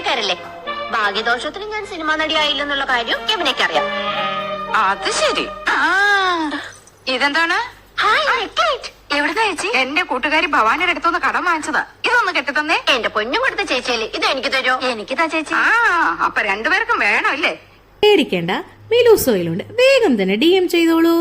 സിനിമാക്കാരല്ലേ. ഭാഗ്യദോഷത്തിന് ഞാൻ സിനിമാ നടിയായില്ലെന്നുള്ള കാര്യം കെവിനൊക്കെ അത് ശരി. ഇതെന്താണ്? എവിടുന്നാ ചേച്ചി? എന്റെ കൂട്ടുകാരി ഭവാനിയുടെ അടുത്തൊന്ന് കടം വാങ്ങിച്ചതാ. ഇതൊന്ന് കെട്ടിത്തന്നേ. എന്റെ പൊന്നും കൊടുത്ത ചേച്ചിയല്ലേ, ഇത് എനിക്ക് തരുമോ? എനിക്കിതാ ചേച്ചി. അപ്പൊ രണ്ടുപേർക്കും വേണോ ഇല്ലേ? പേടിക്കേണ്ട, മിലൂസോയിലുണ്ട്. വേഗം തന്നെ DM ചെയ്തോളൂ.